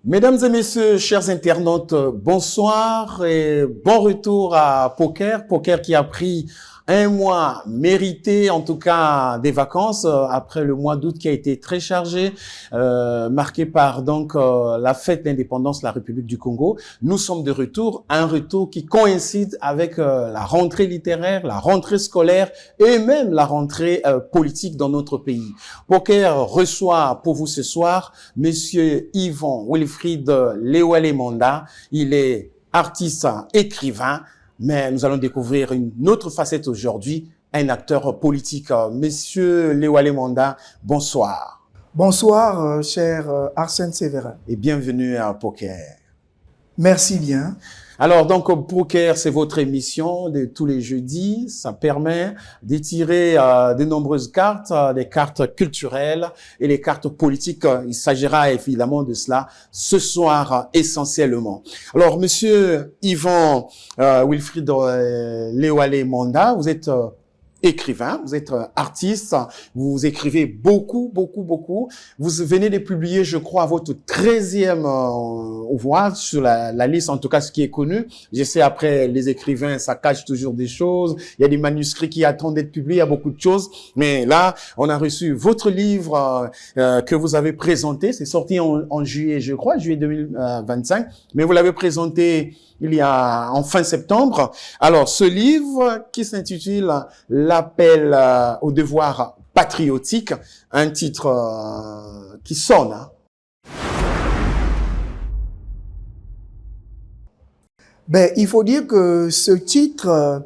Mesdames et messieurs, chers internautes, bonsoir et bon retour à Poker. Poker qui a pris un mois mérité, en tout cas des vacances, après le mois d'août qui a été très chargé, marqué par donc la fête d'indépendance de la République du Congo. Nous sommes de retour, un retour qui coïncide avec la rentrée littéraire, la rentrée scolaire et même la rentrée politique dans notre pays. Poker reçoit pour vous ce soir Monsieur Yvon Wilfried Léwalé Monda. Il est artiste, écrivain, mais nous allons découvrir une autre facette aujourd'hui, un acteur politique. Monsieur Léwalé Monda, bonsoir. Bonsoir, cher Arsène Séverin. Et bienvenue à Poker. Merci bien. Alors, donc, Poker, c'est votre émission de tous les jeudis. Ça permet d'étirer de nombreuses cartes, des cartes culturelles et les cartes politiques. Il s'agira évidemment de cela ce soir essentiellement. Alors, monsieur Yvon Wilfried Léwalé Monda, vous êtes écrivain, vous êtes artiste, vous écrivez beaucoup. Vous venez de publier, je crois, votre 13e ouvrage sur la liste, en tout cas ce qui est connu. Je sais, après, les écrivains, ça cache toujours des choses. Il y a des manuscrits qui attendent d'être publiés, il y a beaucoup de choses. Mais là, on a reçu votre livre que vous avez présenté. C'est sorti en juillet, je crois, juillet 2025. Mais vous l'avez présenté il y a en fin septembre. Alors, ce livre qui s'intitule L'appel au devoir patriotique, un titre qui sonne. Il faut dire que ce titre,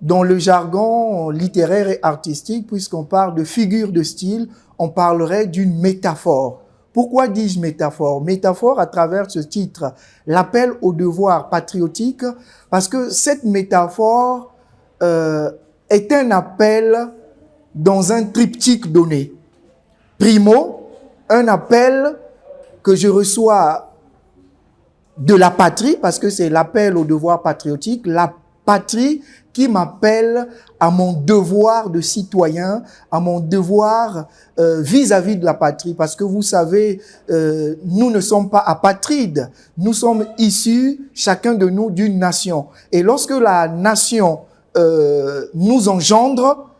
dans le jargon littéraire et artistique, puisqu'on parle de figure de style, on parlerait d'une métaphore. Pourquoi dis-je métaphore? Métaphore à travers ce titre, l'appel au devoir patriotique, parce que cette métaphore est un appel dans un triptyque donné. Primo, un appel que je reçois de la patrie, parce que c'est l'appel au devoir patriotique, la patrie qui m'appelle à mon devoir de citoyen, à mon devoir vis-à-vis de la patrie. Parce que vous savez, nous ne sommes pas apatrides. Nous sommes issus, chacun de nous, d'une nation. Et lorsque la nation nous engendre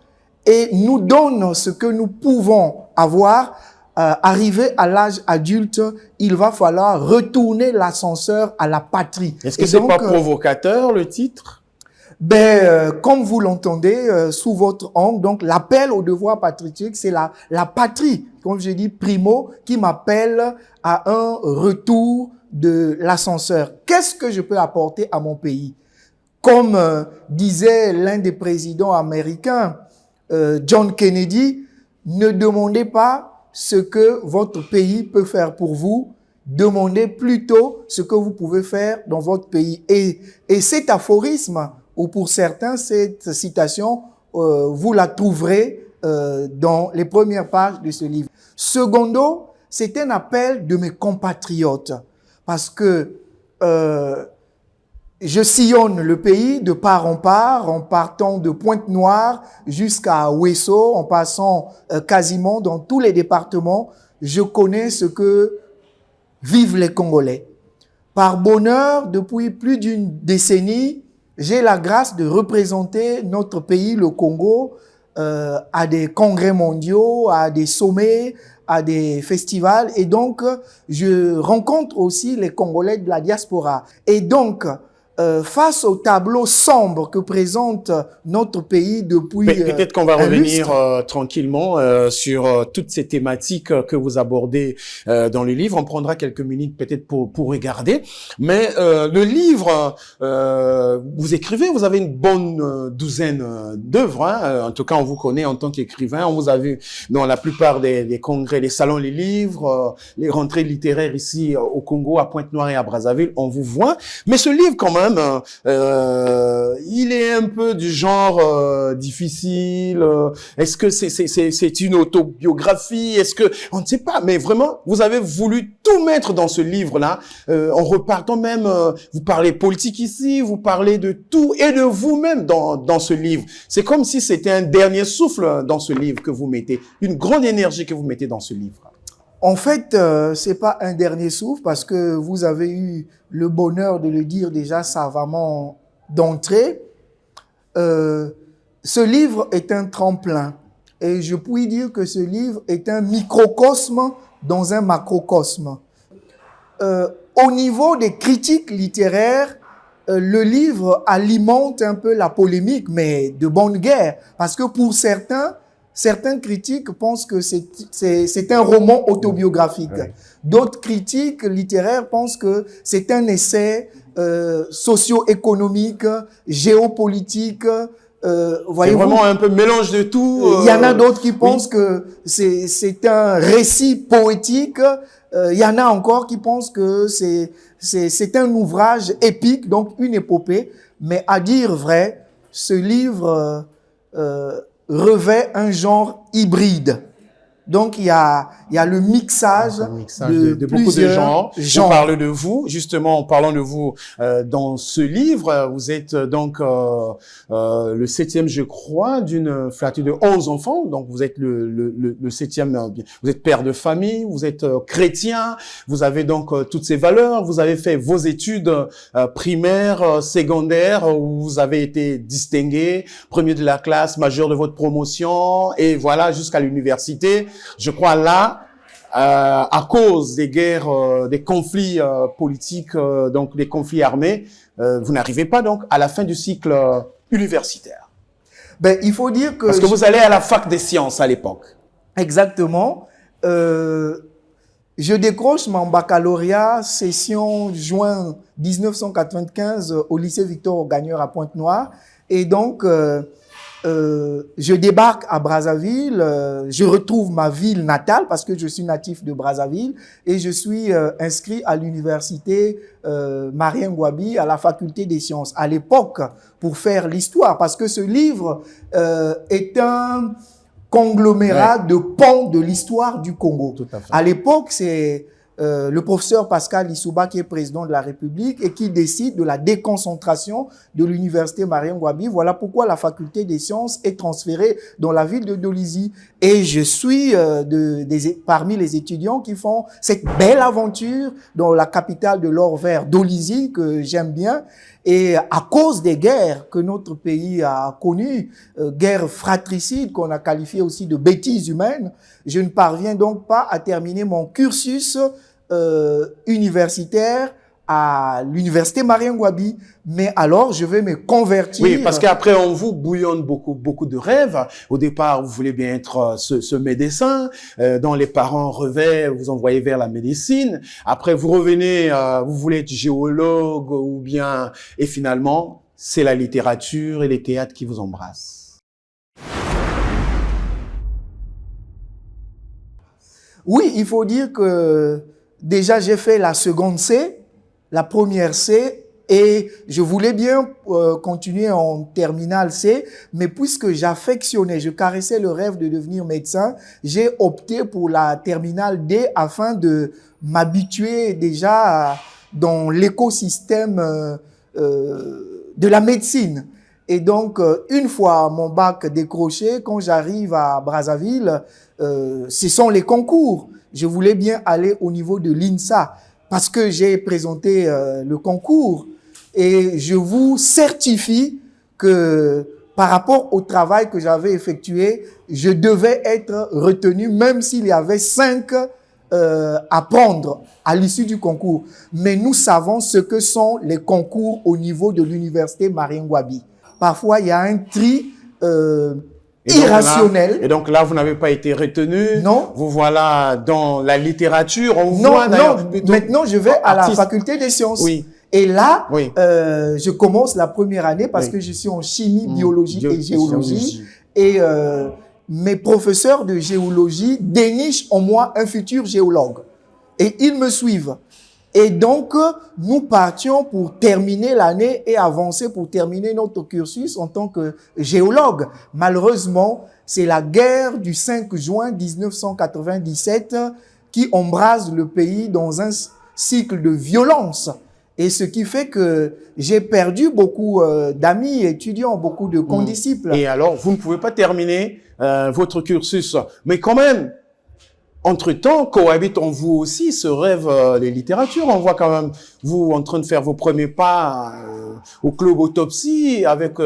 et nous donne ce que nous pouvons avoir, arrivé à l'âge adulte, il va falloir retourner l'ascenseur à la patrie. Est-ce que c'est pas provocateur, le titre? Comme vous l'entendez sous votre angle, donc l'appel au devoir patriotique, c'est la patrie, comme je dis, primo, qui m'appelle à un retour de l'ascenseur. Qu'est-ce que je peux apporter à mon pays? Comme disait l'un des présidents américains, John Kennedy, ne demandez pas ce que votre pays peut faire pour vous, demandez plutôt ce que vous pouvez faire dans votre pays. Et cet aphorisme, ou pour certains, cette citation, vous la trouverez dans les premières pages de ce livre. Secondo, c'est un appel de mes compatriotes, parce que je sillonne le pays de part en part, en partant de Pointe-Noire jusqu'à Ouesso, en passant quasiment dans tous les départements. Je connais ce que vivent les Congolais. Par bonheur, depuis plus d'une décennie, j'ai la grâce de représenter notre pays, le Congo, à des congrès mondiaux, à des sommets, à des festivals. Et donc, je rencontre aussi les Congolais de la diaspora. Et donc, face au tableau sombre que présente notre pays depuis peut-être qu'on va revenir tranquillement sur toutes ces thématiques que vous abordez dans le livre. On prendra quelques minutes peut-être pour regarder. Mais le livre, vous écrivez, vous avez une bonne douzaine d'œuvres. Hein. En tout cas, on vous connaît en tant qu'écrivain. On vous a vu dans la plupart des congrès, les salons, les livres, les rentrées littéraires ici au Congo, à Pointe-Noire et à Brazzaville. On vous voit. Mais ce livre, quand même, il est un peu du genre difficile. Est-ce que c'est une autobiographie? Est-ce que on ne sait pas? Mais vraiment, vous avez voulu tout mettre dans ce livre-là. En repartant même, vous parlez politique ici, vous parlez de tout et de vous-même dans ce livre. C'est comme si c'était un dernier souffle dans ce livre que vous mettez, une grande énergie que vous mettez dans ce livre. En fait, c'est pas un dernier souffle parce que vous avez eu le bonheur de le dire déjà savamment d'entrée. Ce livre est un tremplin et je puis dire que ce livre est un microcosme dans un macrocosme. Au niveau des critiques littéraires, le livre alimente un peu la polémique, mais de bonne guerre, parce que pour certains critiques pensent que c'est un roman autobiographique. Ouais. D'autres critiques littéraires pensent que c'est un essai socio-économique, géopolitique. C'est vraiment un peu mélange de tout. Il y en a d'autres qui pensent que c'est un récit poétique. Il y en a encore qui pensent que c'est un ouvrage épique, donc une épopée. Mais à dire vrai, ce livre revêt un genre hybride. Donc, il y a le mixage de beaucoup de genres. On parle de vous, justement, en parlant de vous, dans ce livre, vous êtes donc le 7e, je crois, d'une fratrie de 11 enfants. Donc, vous êtes le 7e, vous êtes père de famille, vous êtes chrétien, vous avez donc toutes ces valeurs, vous avez fait vos études primaires, secondaires, où vous avez été distingué, premier de la classe, majeur de votre promotion, et voilà, jusqu'à l'université. Je crois là, à cause des guerres, des conflits politiques, donc des conflits armés, vous n'arrivez pas donc à la fin du cycle universitaire. Ben, il faut dire que... Parce que vous allez à la fac des sciences à l'époque. Exactement. Je décroche mon baccalauréat session juin 1995 au lycée Victor Gagneur à Pointe-Noire. Et donc... je débarque à Brazzaville, je retrouve ma ville natale parce que je suis natif de Brazzaville et je suis inscrit à l'université Marien Ngouabi à la faculté des sciences. À l'époque, pour faire l'histoire, parce que ce livre est un conglomérat de pans de l'histoire du Congo. Tout à fait. À l'époque, c'est le professeur Pascal Lissouba qui est président de la République et qui décide de la déconcentration de l'université Marien Ngouabi. Voilà pourquoi la faculté des sciences est transférée dans la ville de Dolisie. Et je suis parmi les étudiants qui font cette belle aventure dans la capitale de l'or vert, Dolisie, que j'aime bien. Et à cause des guerres que notre pays a connues, guerres fratricides qu'on a qualifiées aussi de bêtises humaines, je ne parviens donc pas à terminer mon cursus universitaire à l'université Marien Ngouabi. Mais alors, je vais me convertir. Oui, parce qu'après, on vous bouillonne beaucoup de rêves. Au départ, vous voulez bien être ce médecin dont les parents rêvaient, vous envoyez vers la médecine. Après, vous revenez, vous voulez être géologue ou bien... Et finalement, c'est la littérature et les théâtres qui vous embrassent. Oui, il faut dire que déjà, j'ai fait la seconde C, la première C, et je voulais bien continuer en terminale C, mais puisque j'affectionnais, je caressais le rêve de devenir médecin, j'ai opté pour la terminale D afin de m'habituer déjà dans l'écosystème de la médecine. Et donc, une fois mon bac décroché, quand j'arrive à Brazzaville, ce sont les concours. Je voulais bien aller au niveau de l'INSA parce que j'ai présenté le concours et je vous certifie que par rapport au travail que j'avais effectué, je devais être retenu même s'il y avait 5 à prendre à l'issue du concours. Mais nous savons ce que sont les concours au niveau de l'université Marien Ngouabi. Parfois, il y a un tri irrationnel. Et donc là, vous n'avez pas été retenu. Non. Vous voilà dans la littérature. On non, voit non. Maintenant, je vais à la faculté des sciences. Oui. Et là, oui. Je commence la première année parce que je suis en chimie, biologie et géologie. Et mes professeurs de géologie dénichent en moi un futur géologue. Et ils me suivent. Et donc, nous partions pour terminer l'année et avancer pour terminer notre cursus en tant que géologue. Malheureusement, c'est la guerre du 5 juin 1997 qui embrase le pays dans un cycle de violence. Et ce qui fait que j'ai perdu beaucoup d'amis étudiants, beaucoup de condisciples. Et alors, vous ne pouvez pas terminer votre cursus. Mais quand même, entre-temps, cohabite en vous aussi ce rêve des littératures. On voit quand même vous en train de faire vos premiers pas au club Autopsie avec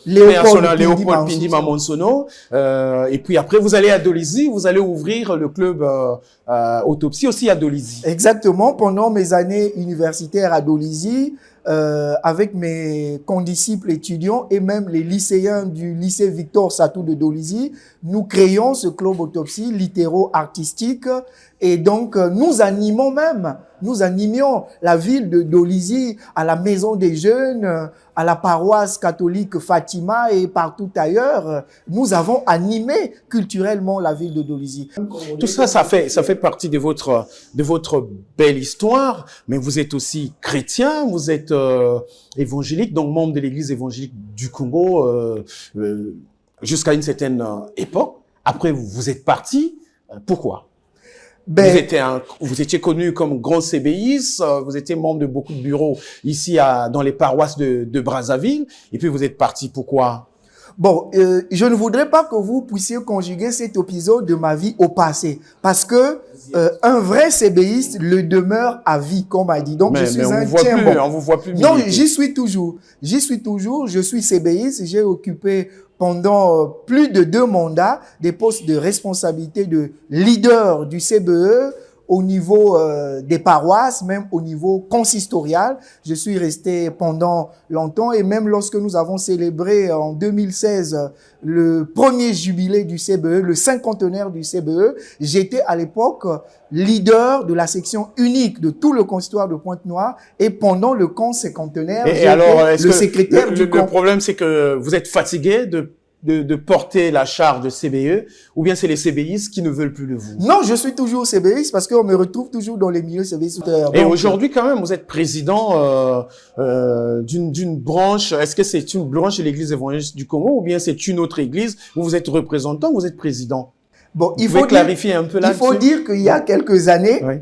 Léopold Pindi Mamonsono. Et puis après, vous allez à Dolisie, vous allez ouvrir le club Autopsie aussi à Dolisie. Exactement. Pendant mes années universitaires à Dolisie, avec mes condisciples étudiants et même les lycéens du lycée Victor Satou de Dolisie, nous créons ce club Autopsie littéro-artistique et donc nous animions la ville de Dolisie à la maison des jeunes, à la paroisse catholique Fatima et partout ailleurs. Nous avons animé culturellement la ville de Dolisie. Tout ça, ça fait partie de votre belle histoire, mais vous êtes aussi chrétien, vous êtes évangélique, donc membre de l'église évangélique du Congo jusqu'à une certaine époque. Après, vous êtes parti. Pourquoi? Vous étiez connu comme grand CBIste, vous étiez membre de beaucoup de bureaux ici dans les paroisses de Brazzaville, et puis vous êtes parti. Pourquoi? Bon, je ne voudrais pas que vous puissiez conjuguer cet épisode de ma vie au passé, parce que un vrai CBIste le demeure à vie, comme a dit. Donc, je suis un tiens-bon. On vous voit plus. Non, j'y suis toujours. Je suis CBIste. J'ai occupé pendant plus de 2 mandats des postes de responsabilité de leader du CBE au niveau des paroisses, même au niveau consistorial. Je suis resté pendant longtemps et même lorsque nous avons célébré en 2016 le premier jubilé du CBE, le 50e du CBE, j'étais à l'époque leader de la section unique de tout le consistoire de Pointe-Noire et pendant le camp cinquantenaire, j'étais le secrétaire du camp. Le problème, c'est que vous êtes fatigué de porter la charge de CBE, ou bien c'est les CBIistes qui ne veulent plus de vous? Non, je suis toujours CBIste parce qu'on me retrouve toujours dans les milieux CBIistes. Et aujourd'hui, quand même, vous êtes président d'une branche. Est-ce que c'est une branche de l'église évangélique du Congo, ou bien c'est une autre église où vous êtes représentant, vous êtes président? Bon, il faut clarifier un peu là-dessus. Il faut dire qu'il y a quelques années, oui.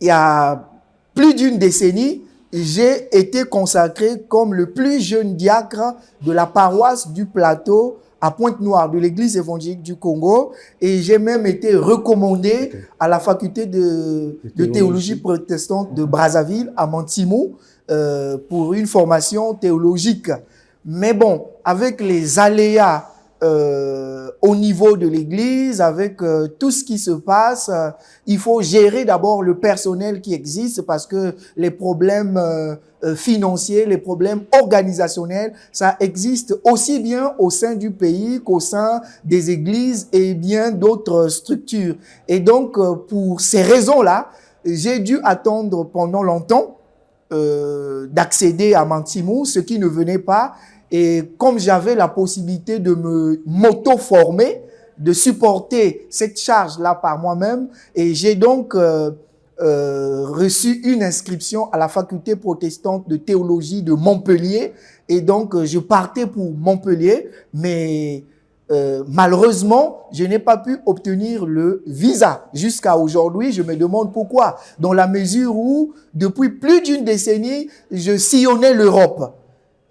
Il y a plus d'une décennie, j'ai été consacré comme le plus jeune diacre de la paroisse du Plateau à Pointe-Noire, de l'église évangélique du Congo. Et j'ai même été recommandé à la faculté de théologie protestante de Brazzaville, à Mantimou, pour une formation théologique. Mais bon, avec les aléas au niveau de l'église, avec tout ce qui se passe, il faut gérer d'abord le personnel qui existe parce que les problèmes financiers, les problèmes organisationnels, ça existe aussi bien au sein du pays qu'au sein des églises et bien d'autres structures. Et donc, pour ces raisons-là, j'ai dû attendre pendant longtemps d'accéder à Mantimou, ce qui ne venait pas. Et comme j'avais la possibilité de m'auto-former, de supporter cette charge-là par moi-même, et j'ai donc reçu une inscription à la faculté protestante de théologie de Montpellier. Et donc, je partais pour Montpellier, mais malheureusement, je n'ai pas pu obtenir le visa. Jusqu'à aujourd'hui, je me demande pourquoi. Dans la mesure où, depuis plus d'une décennie, je sillonnais l'Europe.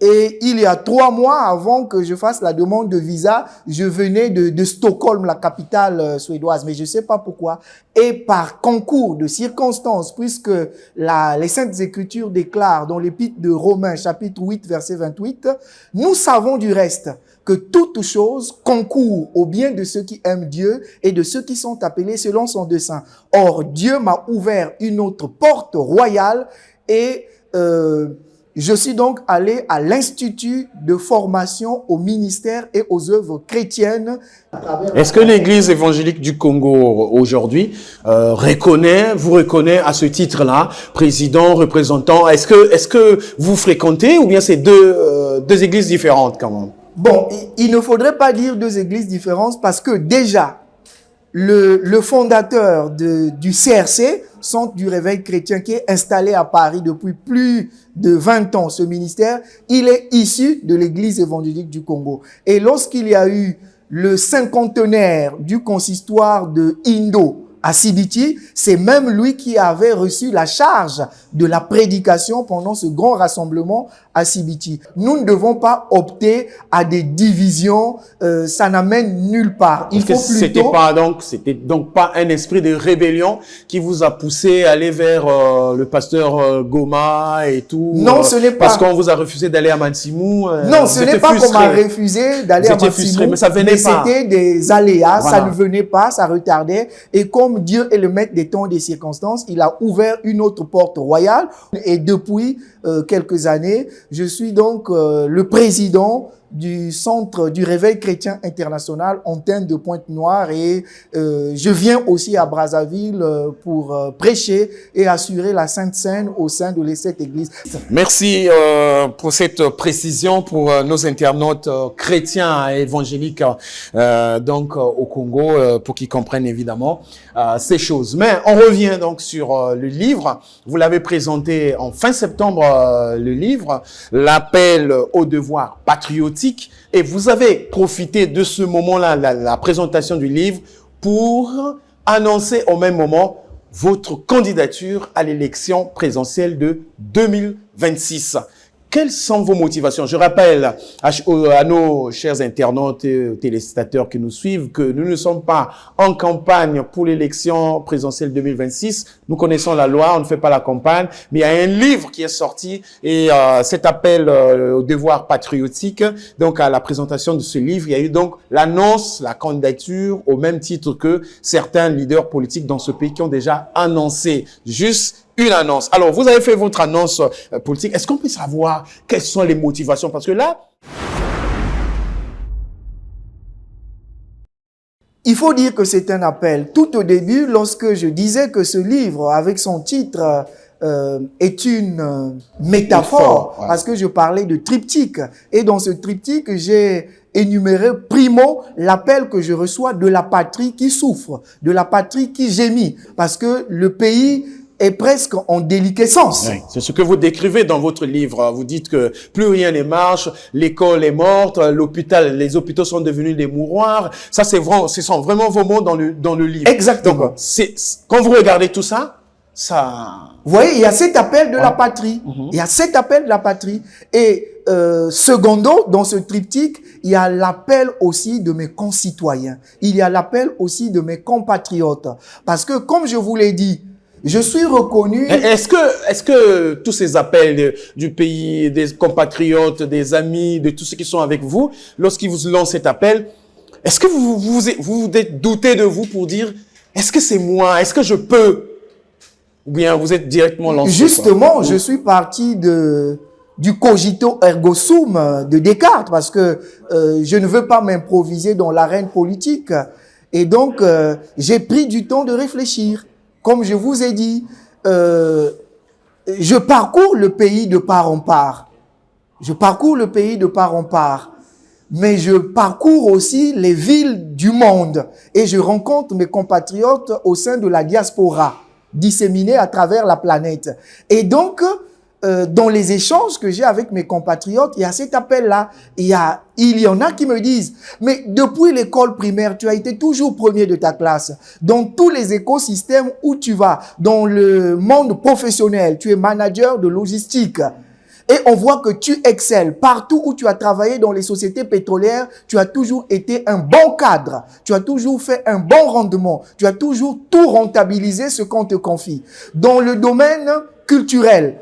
Et il y a 3 mois avant que je fasse la demande de visa, je venais de Stockholm, la capitale suédoise. Mais je ne sais pas pourquoi. Et par concours de circonstances, puisque les Saintes Écritures déclarent dans l'Épître de Romains, chapitre 8, verset 28, nous savons du reste que toute chose concourt au bien de ceux qui aiment Dieu et de ceux qui sont appelés selon son dessein. Or, Dieu m'a ouvert une autre porte royale et je suis donc allé à l'Institut de formation au ministère et aux œuvres chrétiennes. Est-ce que l'Église évangélique du Congo aujourd'hui vous reconnaît à ce titre-là, président, représentant? Est-ce que vous fréquentez ou bien c'est deux églises différentes quand même? Bon, il ne faudrait pas dire 2 églises différentes parce que déjà, le fondateur du CRC, Centre du Réveil Chrétien, qui est installé à Paris depuis plus de 20 ans, ce ministère, il est issu de l'Église évangélique du Congo. Et lorsqu'il y a eu le 50e du consistoire de Indo à Sibiti. C'est même lui qui avait reçu la charge de la prédication pendant ce grand rassemblement à Sibiti. Nous ne devons pas opter à des divisions, ça n'amène nulle part. Il faut plutôt... C'était donc pas un esprit de rébellion qui vous a poussé à aller vers le pasteur Goma et tout. Non, ce n'est pas. Parce qu'on vous a refusé d'aller à Mansimou. Non, ce n'est pas qu'on m'a refusé d'aller à Mansimou. Mais ça venait pas. C'était des aléas, voilà. Ça ne venait pas, ça retardait. Et comme Dieu est le maître des temps et des circonstances, il a ouvert une autre porte royale. Et depuis quelques années, je suis donc le président du Centre du Réveil Chrétien International, antenne de Pointe-Noire, et je viens aussi à Brazzaville pour prêcher et assurer la Sainte Seine au sein de cette église. Merci pour cette précision pour nos internautes chrétiens et évangéliques donc au Congo, pour qu'ils comprennent évidemment ces choses. Mais on revient donc sur le livre. Vous l'avez présenté en fin septembre, le livre, l'appel au devoir patriotique. Et vous avez profité de ce moment-là, la présentation du livre, pour annoncer au même moment votre candidature à l'élection présidentielle de 2026. Quelles sont vos motivations? Je rappelle à nos chers internautes et téléspectateurs qui nous suivent que nous ne sommes pas en campagne pour l'élection présidentielle 2026. Nous connaissons la loi, on ne fait pas la campagne, mais il y a un livre qui est sorti et cet appel au devoir patriotique. Donc, à la présentation de ce livre, il y a eu donc l'annonce, la candidature au même titre que certains leaders politiques dans ce pays qui ont déjà annoncé juste une annonce. Alors, vous avez fait votre annonce politique. Est-ce qu'on peut savoir quelles sont les motivations? Parce que là... Il faut dire que c'est un appel. Tout au début, lorsque je disais que ce livre, avec son titre, est une métaphore, ouais. Parce que je parlais de triptyque. Et dans ce triptyque, j'ai énuméré primo l'appel que je reçois de la patrie qui souffre, de la patrie qui gémit, parce que le pays est presque en déliquescence. Oui, c'est ce que vous décrivez dans votre livre. Vous dites que plus rien ne marche, l'école est morte, les hôpitaux sont devenus des mouroirs. Ça, c'est vraiment, ce sont vraiment vos mots dans le livre. Exactement. Donc, quand vous regardez tout ça, ça... Vous voyez, il y a cet appel de la patrie. Il y a cet appel de la patrie. Et secondo, dans ce triptyque, il y a l'appel aussi de mes concitoyens. Il y a l'appel aussi de mes compatriotes. Parce que, comme je vous l'ai dit, je suis reconnu... Est-ce que tous ces appels du pays, des compatriotes, des amis, de tous ceux qui sont avec vous, lorsqu'ils vous lancent cet appel, est-ce que vous êtes douté de vous pour dire, est-ce que c'est moi? Est-ce que je peux? Ou bien vous êtes directement lancé? Justement, je suis parti du cogito ergo sum de Descartes, parce que je ne veux pas m'improviser dans l'arène politique. Et donc, j'ai pris du temps de réfléchir. Comme je vous ai dit, je parcours le pays de part en part. Je parcours le pays de part en part. Mais je parcours aussi les villes du monde. Et je rencontre mes compatriotes au sein de la diaspora, disséminés à travers la planète. Et donc, dans les échanges que j'ai avec mes compatriotes, il y a cet appel-là. Il y en a qui me disent, mais depuis l'école primaire, tu as été toujours premier de ta classe. Dans tous les écosystèmes où tu vas, dans le monde professionnel, tu es manager de logistique. Et on voit que tu excelles. Partout où tu as travaillé dans les sociétés pétrolières, tu as toujours été un bon cadre. Tu as toujours fait un bon rendement. Tu as toujours tout rentabilisé ce qu'on te confie. Dans le domaine culturel,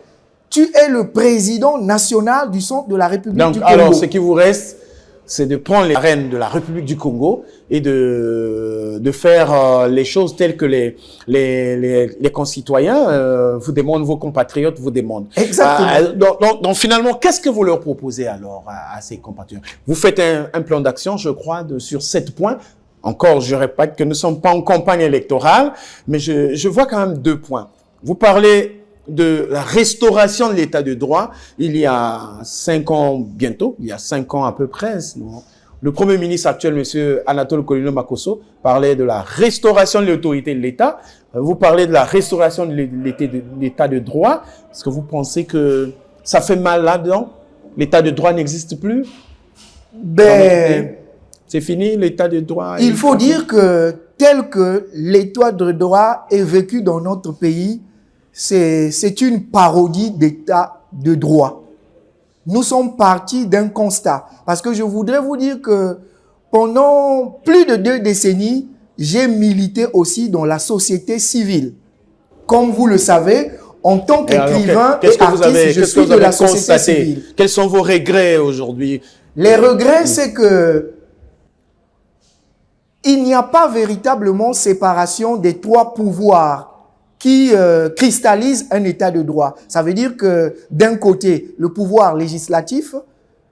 tu es le président national du Centre de la République du Congo. Alors, ce qui vous reste, c'est de prendre les rênes de la République du Congo et de faire les choses telles que les concitoyens vous demandent, vos compatriotes vous demandent. Exactement. Donc finalement, qu'est-ce que vous leur proposez alors à ces compatriotes? Vous faites un plan d'action, je crois, sur 7 points. Encore, je répète que nous ne sommes pas en campagne électorale, mais je vois quand même 2 points. Vous parlez de la restauration de l'état de droit. Il y a 5 ans bientôt, il y a 5 ans à peu près, le Premier ministre actuel, M. Anatole Kolino Makosso, parlait de la restauration de l'autorité de l'État. Vous parlez de la restauration de l'état de droit. Est-ce que vous pensez que ça fait mal là-dedans? L'état de droit n'existe plus? Ben, c'est fini, l'état de droit? Il faut dire que tel que l'état de droit est vécu dans notre pays, c'est une parodie d'état de droit. Nous sommes partis d'un constat. Parce que je voudrais vous dire que pendant plus de 2 décennies, j'ai milité aussi dans la société civile. Comme vous le savez, en tant qu'écrivain et artiste, je suis de la société civile. Quels sont vos regrets aujourd'hui? Les regrets, c'est que il n'y a pas véritablement séparation des 3 pouvoirs qui cristallisent un état de droit. Ça veut dire que d'un côté, le pouvoir législatif,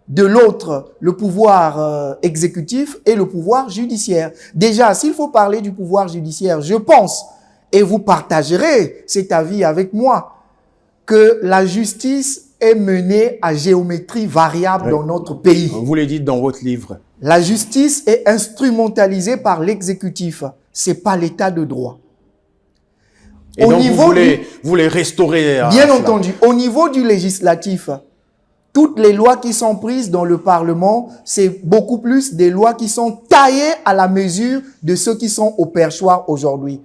de l'autre, le pouvoir exécutif et le pouvoir judiciaire. Déjà, s'il faut parler du pouvoir judiciaire, je pense, et vous partagerez cet avis avec moi, que la justice est menée à géométrie variable dans notre pays. Vous le dites dans votre livre. La justice est instrumentalisée par l'exécutif. C'est pas l'état de droit. Et donc, vous voulez restaurer... Bien entendu. Au niveau du législatif, toutes les lois qui sont prises dans le Parlement, c'est beaucoup plus des lois qui sont taillées à la mesure de ceux qui sont au perchoir aujourd'hui.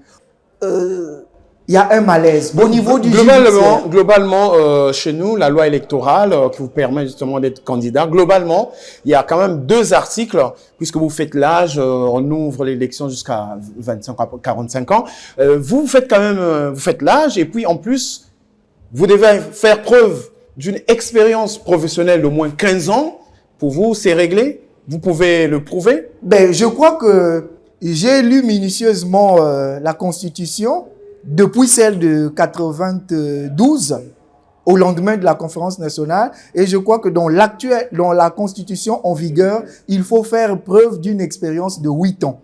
Il y a un malaise. Au niveau du globalement, chez nous, la loi électorale qui vous permet justement d'être candidat, globalement, il y a quand même 2 articles, puisque vous faites l'âge, on ouvre l'élection jusqu'à 25 à 45 ans. Vous faites quand même, vous faites l'âge, et puis en plus, vous devez faire preuve d'une expérience professionnelle d'au moins 15 ans. Pour vous, c'est réglé? Vous pouvez le prouver? Ben, je crois que j'ai lu minutieusement la Constitution depuis celle de 92 au lendemain de la conférence nationale, et je crois que dans la Constitution en vigueur, il faut faire preuve d'une expérience de 8 ans.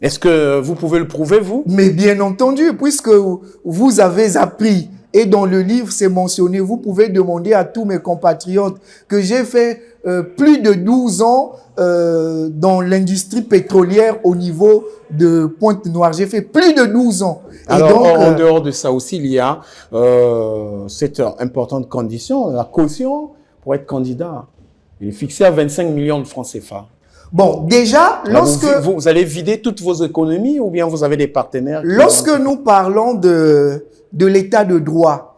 Est-ce que vous pouvez le prouver, vous? Mais bien entendu, puisque vous avez appris, et dans le livre c'est mentionné, vous pouvez demander à tous mes compatriotes que j'ai fait plus de 12 ans dans l'industrie pétrolière au niveau de Pointe-Noire. J'ai fait plus de 12 ans. Alors, et donc, en dehors de ça aussi, il y a cette importante condition, la caution pour être candidat. Il est fixé à 25 millions de francs CFA. Bon, déjà, lorsque... Vous allez vider toutes vos économies ou bien vous avez des partenaires? Lorsque nous parlons de l'état de droit,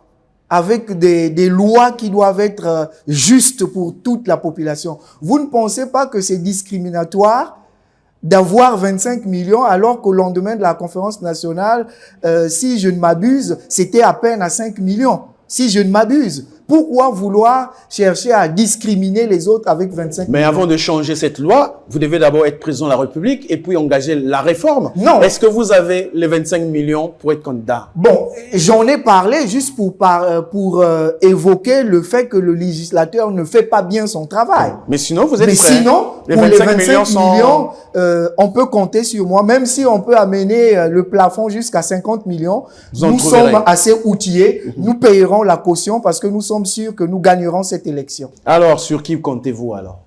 avec des lois qui doivent être justes pour toute la population, vous ne pensez pas que c'est discriminatoire d'avoir 25 millions alors qu'au lendemain de la conférence nationale, si je ne m'abuse, c'était à peine à 5 millions, si je ne m'abuse. Pourquoi vouloir chercher à discriminer les autres avec 25 millions? Mais avant de changer cette loi, vous devez d'abord être président de la République et puis engager la réforme. Non. Est-ce que vous avez les 25 millions pour être candidat? Bon, j'en ai parlé juste pour évoquer le fait que le législateur ne fait pas bien son travail. Mais sinon, vous êtes Mais prêt. sinon, les pour 25 les 25 millions, on peut compter sur moi. Même si on peut amener le plafond jusqu'à 50 millions, nous sommes assez outillés. Nous payerons la caution parce que nous sommes sûrs que nous gagnerons cette élection. Alors, sur qui comptez-vous alors?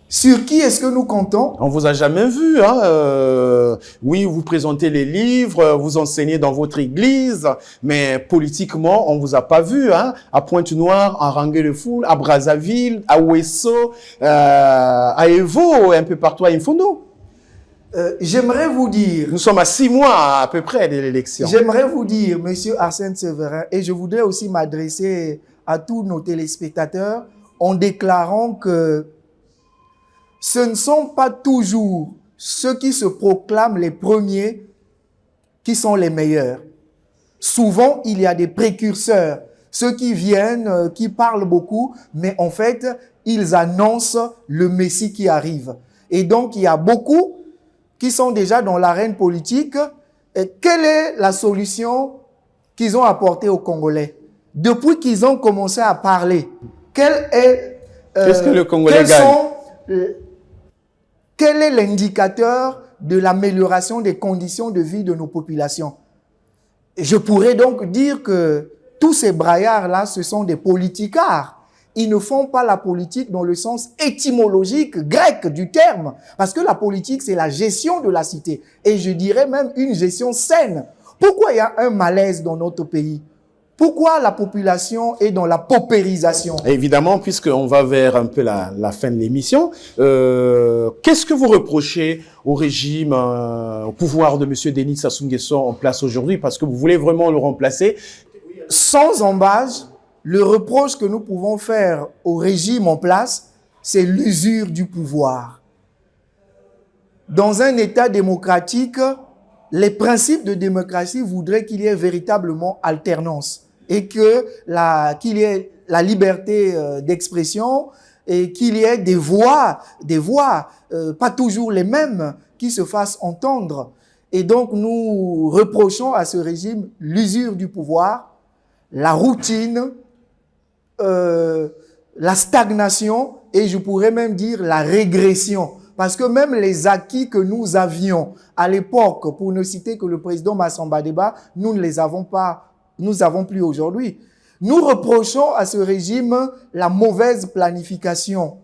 Sur qui est-ce que nous comptons? On vous a jamais vu, hein. Oui, vous présentez les livres, vous enseignez dans votre église, mais politiquement, on vous a pas vu, hein. À Pointe-Noire, à Ranguet-le-Foul, à Brazzaville, à Ouesso, à Evo, un peu partout à Infono. J'aimerais vous dire... Nous sommes à 6 mois à peu près de l'élection. J'aimerais vous dire, Monsieur Arsène Séverin, et je voudrais aussi m'adresser à tous nos téléspectateurs en déclarant que ce ne sont pas toujours ceux qui se proclament les premiers qui sont les meilleurs. Souvent, il y a des précurseurs, ceux qui viennent, qui parlent beaucoup, mais en fait, ils annoncent le Messie qui arrive. Et donc, il y a beaucoup qui sont déjà dans l'arène politique. Et quelle est la solution qu'ils ont apportée aux Congolais? Depuis qu'ils ont commencé à parler, qu'est-ce que le Congolais gagne? Quel est l'indicateur de l'amélioration des conditions de vie de nos populations? Je pourrais donc dire que tous ces braillards-là, ce sont des politicards. Ils ne font pas la politique dans le sens étymologique grec du terme. Parce que la politique, c'est la gestion de la cité. Et je dirais même une gestion saine. Pourquoi il y a un malaise dans notre pays? Pourquoi la population est dans la paupérisation? Évidemment, puisqu'on va vers un peu la fin de l'émission, qu'est-ce que vous reprochez au régime, au pouvoir de M. Denis Sassou Nguesso en place aujourd'hui, parce que vous voulez vraiment le remplacer? Sans embâche, le reproche que nous pouvons faire au régime en place, c'est l'usure du pouvoir. Dans un État démocratique, les principes de démocratie voudraient qu'il y ait véritablement alternance et qu'il y ait la liberté d'expression et qu'il y ait des voix, pas toujours les mêmes, qui se fassent entendre. Et donc, nous reprochons à ce régime l'usure du pouvoir, la routine, la stagnation et je pourrais même dire la régression. Parce que même les acquis que nous avions à l'époque, pour ne citer que le président Massamba Deba, nous ne les avons pas, nous n'avons plus aujourd'hui. Nous reprochons à ce régime la mauvaise planification,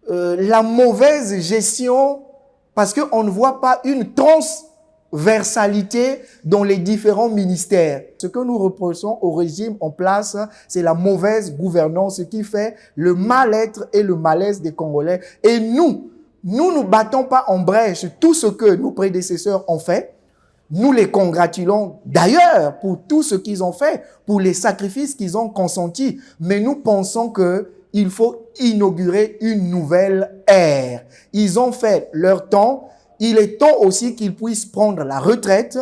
la mauvaise gestion, parce qu'on ne voit pas une transversalité dans les différents ministères. Ce que nous reprochons au régime en place, c'est la mauvaise gouvernance, ce qui fait le mal-être et le malaise des Congolais. Et nous ne battons pas en brèche tout ce que nos prédécesseurs ont fait. Nous les congratulons d'ailleurs pour tout ce qu'ils ont fait, pour les sacrifices qu'ils ont consentis. Mais nous pensons qu'il faut inaugurer une nouvelle ère. Ils ont fait leur temps. Il est temps aussi qu'ils puissent prendre la retraite.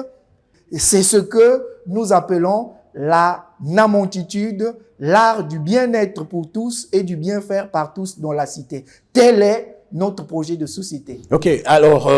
C'est ce que nous appelons la namontitude, l'art du bien-être pour tous et du bien faire par tous dans la cité. Tel est notre projet de société. Ok, alors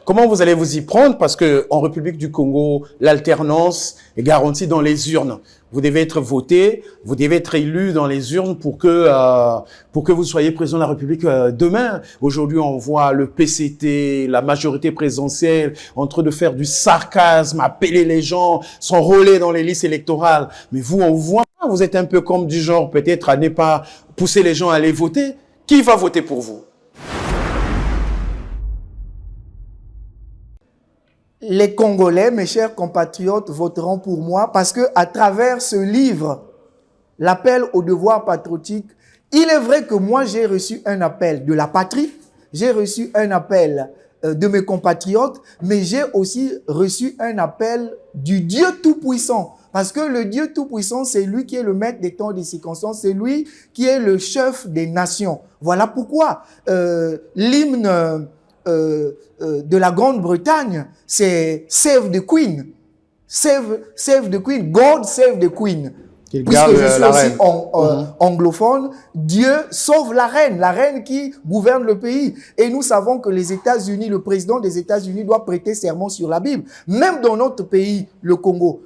comment vous allez vous y prendre? Parce que en République du Congo, l'alternance est garantie dans les urnes. Vous devez être voté, vous devez être élu dans les urnes pour que vous soyez président de la République demain. Aujourd'hui, on voit le PCT, la majorité présidentielle, en train de faire du sarcasme, appeler les gens, s'enrôler dans les listes électorales. Mais vous, on voit, vous êtes un peu comme du genre peut-être à ne pas pousser les gens à aller voter. Qui va voter pour vous? Les Congolais, mes chers compatriotes, voteront pour moi parce que à travers ce livre, l'appel au devoir patriotique, il est vrai que moi j'ai reçu un appel de la patrie, j'ai reçu un appel de mes compatriotes, mais j'ai aussi reçu un appel du Dieu Tout-Puissant. Parce que le Dieu Tout-Puissant, c'est lui qui est le maître des temps et des circonstances, c'est lui qui est le chef des nations. Voilà pourquoi l'hymne de la Grande-Bretagne, c'est Save the Queen. Save the Queen. God save the Queen. Puisque je suis aussi anglophone, Dieu sauve la reine qui gouverne le pays. Et nous savons que les États-Unis, le président des États-Unis doit prêter serment sur la Bible. Même dans notre pays, le Congo.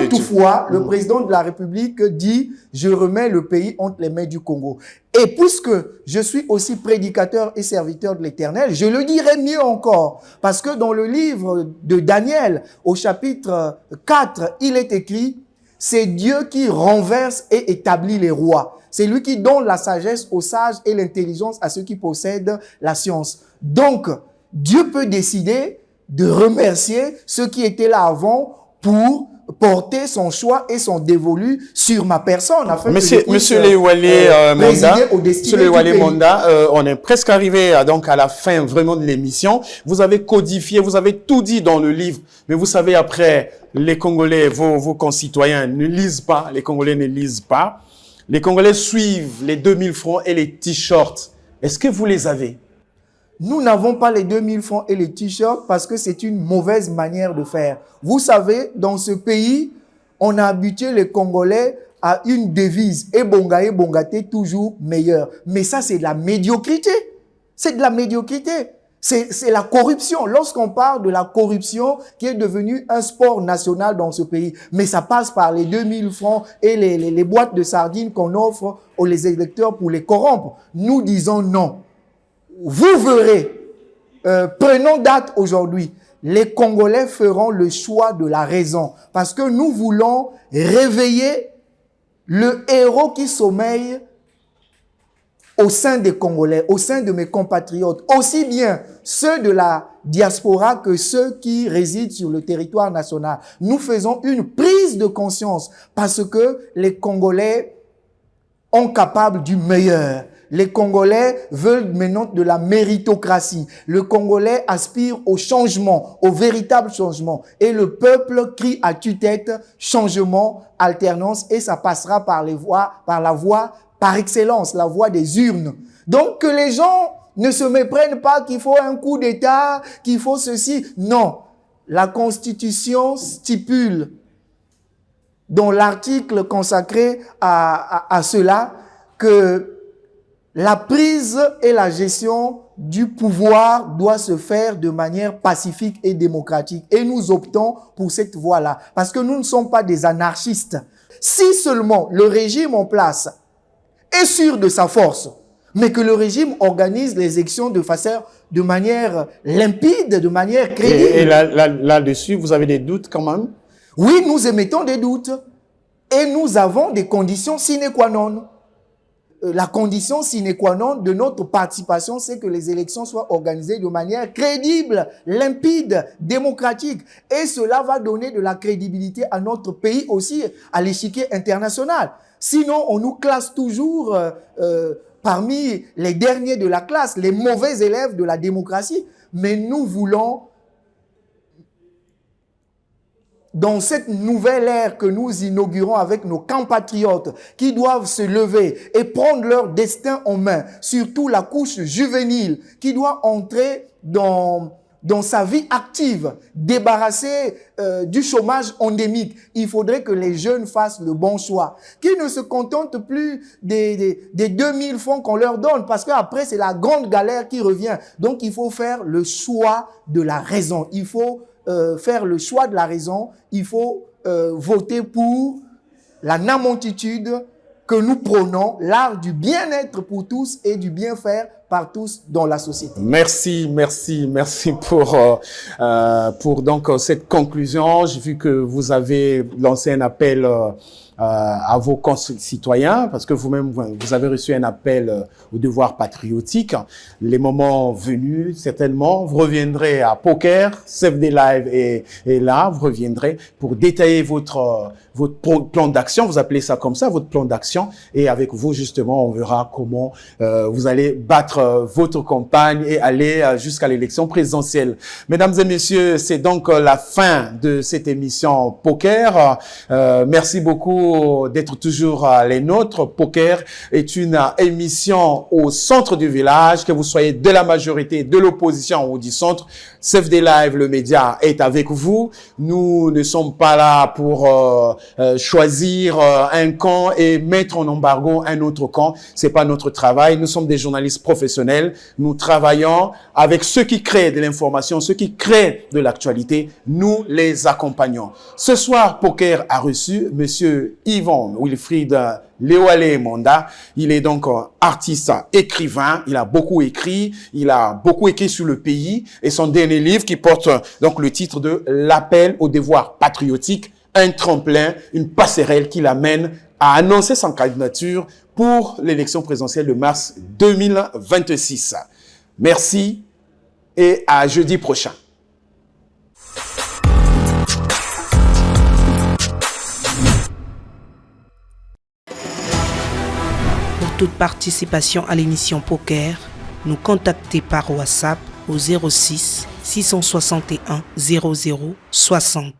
Toutefois, le président de la République dit « Je remets le pays entre les mains du Congo ». Et puisque je suis aussi prédicateur et serviteur de l'Éternel, je le dirai mieux encore. Parce que dans le livre de Daniel, au chapitre 4, il est écrit « C'est Dieu qui renverse et établit les rois. C'est lui qui donne la sagesse aux sages et l'intelligence à ceux qui possèdent la science. » Donc, Dieu peut décider de remercier ceux qui étaient là avant pour porter son choix et son dévolu sur ma personne. Afin Monsieur Léwalé Monda, on est presque arrivé donc à la fin vraiment de l'émission. Vous avez codifié, vous avez tout dit dans le livre, mais vous savez après, les Congolais, vos concitoyens ne lisent pas, les Congolais ne lisent pas. Les Congolais suivent les 2000 francs et les t-shirts. Est-ce que vous les avez? Nous n'avons pas les 2000 francs et les t-shirts parce que c'est une mauvaise manière de faire. Vous savez, dans ce pays, on a habitué les Congolais à une devise. Et Bongate, toujours meilleur. Mais ça, c'est de la médiocrité. C'est de la médiocrité. C'est la corruption. Lorsqu'on parle de la corruption qui est devenue un sport national dans ce pays, mais ça passe par les 2000 francs et les boîtes de sardines qu'on offre aux électeurs pour les corrompre. Nous disons non. Vous verrez, prenons date aujourd'hui, les Congolais feront le choix de la raison parce que nous voulons réveiller le héros qui sommeille au sein des Congolais, au sein de mes compatriotes, aussi bien ceux de la diaspora que ceux qui résident sur le territoire national. Nous faisons une prise de conscience parce que les Congolais sont capables du meilleur. Les Congolais veulent maintenant de la méritocratie. Le Congolais aspire au changement, au véritable changement. Et le peuple crie à tue-tête changement, alternance, et ça passera par la voie par excellence, la voie des urnes. Donc que les gens ne se méprennent pas qu'il faut un coup d'État, qu'il faut ceci. Non, la Constitution stipule dans l'article consacré à cela que la prise et la gestion du pouvoir doit se faire de manière pacifique et démocratique. Et nous optons pour cette voie-là parce que nous ne sommes pas des anarchistes. Si seulement le régime en place est sûr de sa force, mais que le régime organise les élections de manière limpide, de manière crédible. Et là-dessus, vous avez des doutes quand même? Oui, nous émettons des doutes. Et nous avons des conditions sine qua non. La condition sine qua non de notre participation, c'est que les élections soient organisées de manière crédible, limpide, démocratique. Et cela va donner de la crédibilité à notre pays aussi, à l'échiquier international. Sinon, on nous classe toujours parmi les derniers de la classe, les mauvais élèves de la démocratie. Mais nous voulons, dans cette nouvelle ère que nous inaugurons avec nos compatriotes qui doivent se lever et prendre leur destin en main, surtout la couche juvénile qui doit entrer dans sa vie active, débarrassée du chômage endémique. Il faudrait que les jeunes fassent le bon choix, qu'ils ne se contentent plus des 2000 francs qu'on leur donne, parce qu'après, c'est la grande galère qui revient. Donc, il faut faire le choix de la raison. Il faut faire le choix de la raison. Il faut voter pour la namontitude que nous prônons, l'art du bien-être pour tous et du bien-faire par tous dans la société. Merci pour donc cette conclusion. J'ai vu que vous avez lancé un appel à vos concitoyens, parce que vous-même, vous avez reçu un appel au devoir patriotique. Les moments venus, certainement, vous reviendrez à Poker, Save des Lives et là, vous reviendrez pour détailler votre plan d'action, vous appelez ça comme ça, votre plan d'action, et avec vous, justement, on verra comment vous allez battre votre campagne et aller jusqu'à l'élection présidentielle. Mesdames et messieurs, c'est donc la fin de cette émission Poker. Merci beaucoup d'être toujours les nôtres. Poker est une émission au centre du village, que vous soyez de la majorité, de l'opposition ou du centre. Save des Lives, le média, est avec vous. Nous ne sommes pas là pour choisir un camp et mettre en embargo un autre camp. C'est pas notre travail. Nous sommes des journalistes professionnels. Nous travaillons avec ceux qui créent de l'information, ceux qui créent de l'actualité. Nous les accompagnons. Ce soir, Poker a reçu Monsieur Yvon Wilfried Léoalé Monda. Il est donc artiste, écrivain. Il a beaucoup écrit. Il a beaucoup écrit sur le pays. Et son dernier livre qui porte donc le titre de L'appel au devoir patriotique, un tremplin, une passerelle qui l'amène à annoncer sa candidature pour l'élection présidentielle de mars 2026. Merci et à jeudi prochain. Pour toute participation à l'émission Poker, nous contactez par WhatsApp au 06 661 00 60.